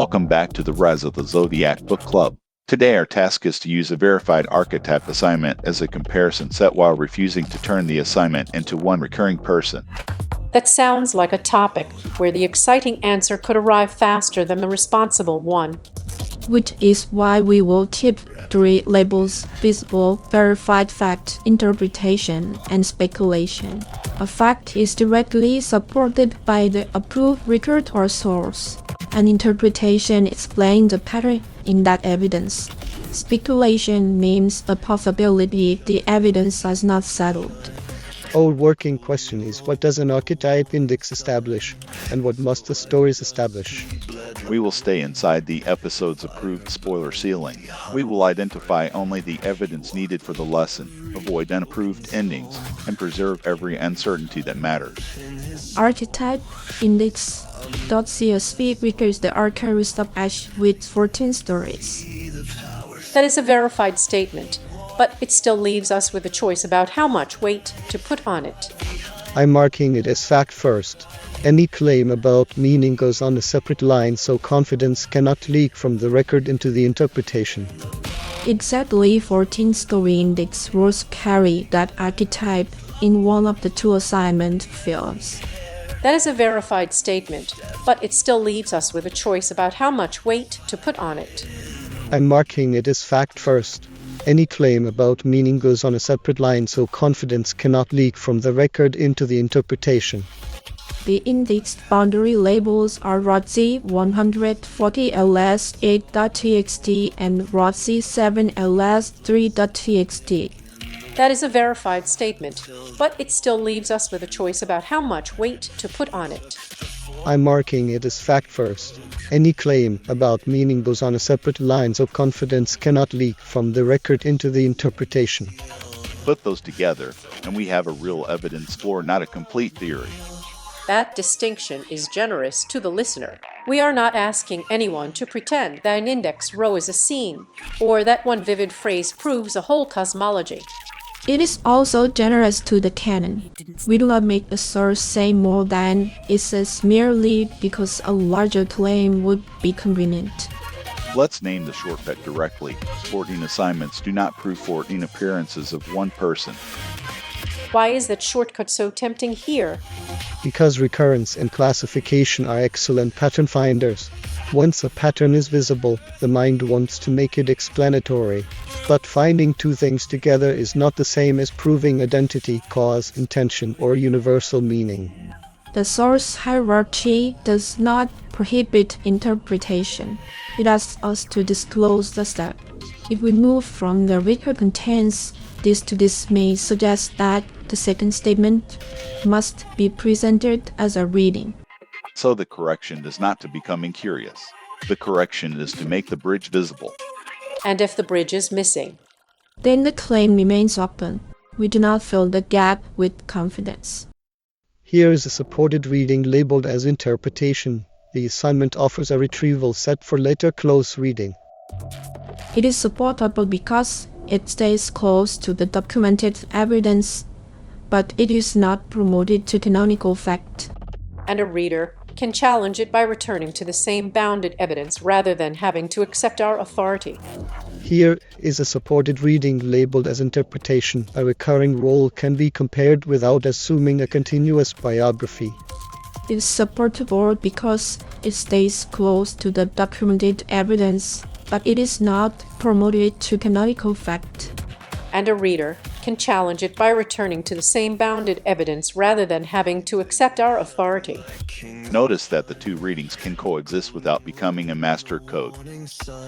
Welcome back to the Rise of the Zodiac Book Club. Today our task is to use a verified archetype assignment as a comparison set while refusing to turn the assignment into one recurring person. That sounds like a topic where the exciting answer could arrive faster than the responsible one. Which is why we will keep 3 labels: visible, verified fact, interpretation, and speculation. A fact is directly supported by the approved record or source. An interpretation explains the pattern in that evidence. Speculation means a possibility the evidence is not settled. Our working question is, what does an archetype index establish, and what must the stories establish? We will stay inside the episode's approved spoiler ceiling. We will identify only the evidence needed for the lesson, avoid unapproved endings, and preserve every uncertainty that matters. Archetype index.csv records the Archivist of Ash with 14 stories. That is a verified statement, but it still leaves us with a choice about how much weight to put on it. I'm marking it as fact first. Any claim about meaning goes on a separate line, so confidence cannot leak from the record into the interpretation. Exactly 14 story index rows carry that archetype in one of the 2 assignment fields. That is a verified statement, but it still leaves us with a choice about how much weight to put on it. I'm marking it as fact first. Any claim about meaning goes on a separate line, so confidence cannot leak from the record into the interpretation. The indexed boundary labels are ROTC140ls8.txt and ROTC7ls3.txt. That is a verified statement, but it still leaves us with a choice about how much weight to put on it. I'm marking it as fact first. Any claim about meaning goes on a separate line, so confidence cannot leak from the record into the interpretation. Put those together, and we have a real evidence for not a complete theory. That distinction is generous to the listener. We are not asking anyone to pretend that an index row is a scene, or that one vivid phrase proves a whole cosmology. It is also generous to the Canon. We do not make a source say more than it says merely because a larger claim would be convenient. Let's name the shortcut directly. 14 assignments do not prove 14 appearances of one person. Why is that shortcut so tempting here? Because recurrence and classification are excellent pattern finders. Once a pattern is visible, the mind wants to make it explanatory. But finding 2 things together is not the same as proving identity, cause, intention, or universal meaning. The source hierarchy does not prohibit interpretation. It asks us to disclose the step. If we move from the record contains this to this may suggest that the second statement must be presented as a reading. So the correction is not to become incurious. The correction is to make the bridge visible. And if the bridge is missing, then the claim remains open. We do not fill the gap with confidence. Here is a supported reading labeled as interpretation. The assignment offers a retrieval set for later close reading. It is supportable because it stays close to the documented evidence, but it is not promoted to canonical fact. And a reader can challenge it by returning to the same bounded evidence rather than having to accept our authority. Here is a supported reading labeled as interpretation. A recurring role can be compared without assuming a continuous biography. It is supportable because it stays close to the documented evidence, but it is not promoted to canonical fact. And a reader can challenge it by returning to the same bounded evidence rather than having to accept our authority. Notice that the 2 readings can coexist without becoming a master code.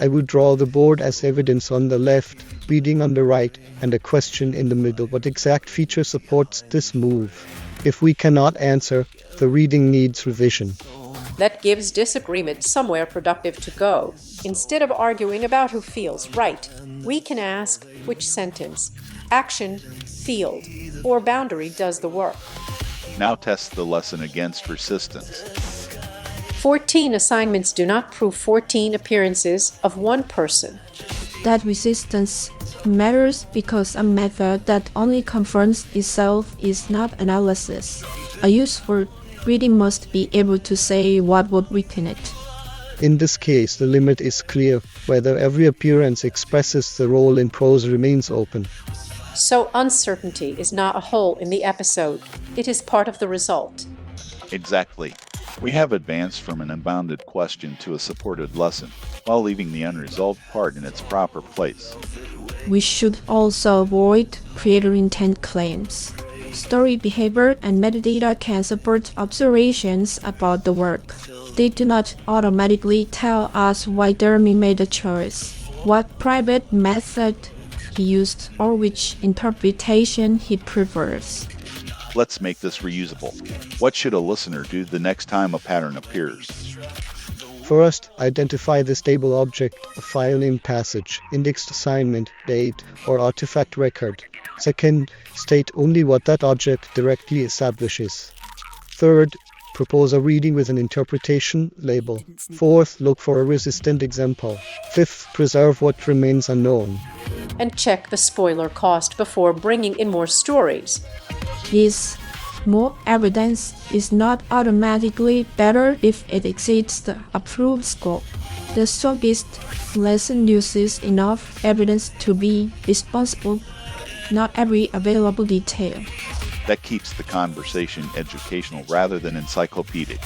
I would draw the board as evidence on the left, reading on the right, and a question in the middle. What exact feature supports this move? If we cannot answer, the reading needs revision. That gives disagreement somewhere productive to go. Instead of arguing about who feels right, we can ask which sentence, action, field, or boundary does the work. Now test the lesson against resistance. 14 assignments do not prove 14 appearances of one person. That resistance matters because a method that only confirms itself is not analysis. A useful reading must be able to say what would weaken it. In this case, the limit is clear. Whether every appearance expresses the role in prose remains open. So uncertainty is not a hole in the episode. It is part of the result. Exactly. We have advanced from an unbounded question to a supported lesson, while leaving the unresolved part in its proper place. We should also avoid creator intent claims. Story behavior and metadata can support observations about the work. They do not automatically tell us why Jeremy made a choice, what private method he used, or which interpretation he prefers. Let's make this reusable. What should a listener do the next time a pattern appears? First, identify the stable object, a file name passage, indexed assignment, date, or artifact record. Second, state only what that object directly establishes. Third, propose a reading with an interpretation label. Fourth, look for a resistant example. Fifth, preserve what remains unknown. And check the spoiler cost before bringing in more stories. This more evidence is not automatically better if it exceeds the approved scope. The strongest lesson uses enough evidence to be responsible, not every available detail. That keeps the conversation educational rather than encyclopedic.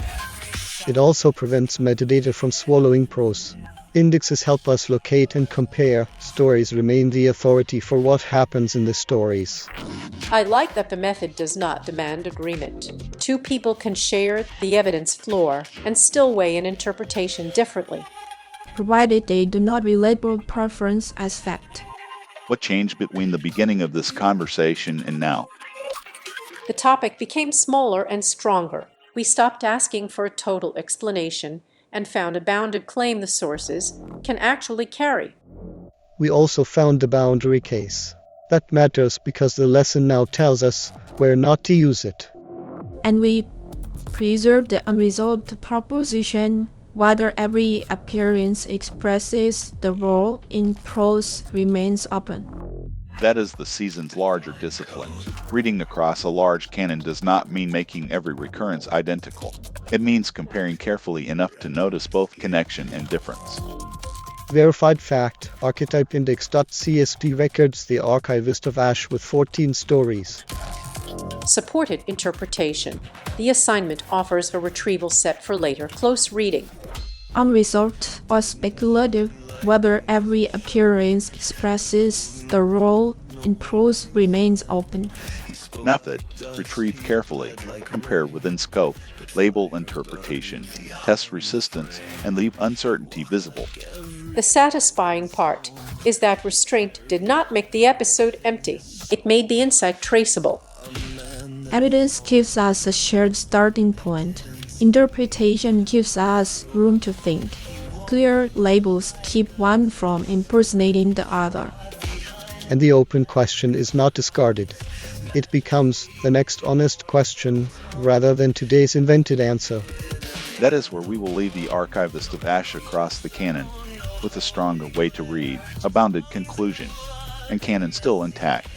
It also prevents metadata from swallowing prose. Indexes help us locate and compare. Stories remain the authority for what happens in the stories. I like that the method does not demand agreement. Two people can share the evidence floor and still weigh an interpretation differently, provided they do not relabel preference as fact. What changed between the beginning of this conversation and now? The topic became smaller and stronger. We stopped asking for a total explanation and found a bounded claim the sources can actually carry. We also found the boundary case. That matters because the lesson now tells us where not to use it. And we preserve the unresolved proposition whether every appearance expresses the role in prose remains open. That is the season's larger discipline. Reading across a large canon does not mean making every recurrence identical. It means comparing carefully enough to notice both connection and difference. Verified fact, archetype index.csv records the Archivist of Ash with 14 stories. Supported interpretation. The assignment offers a retrieval set for later close reading. Unresolved or speculative, whether every appearance expresses the role in prose remains open. Method: retrieve carefully, compare within scope, label interpretation, test resistance, and leave uncertainty visible. The satisfying part is that restraint did not make the episode empty. It made the insight traceable. Evidence gives us a shared starting point. Interpretation gives us room to think. Clear labels keep one from impersonating the other. And the open question is not discarded. It becomes the next honest question rather than today's invented answer. That is where we will leave the Archivist of Ash across the canon, with a stronger way to read, a bounded conclusion, and canon still intact.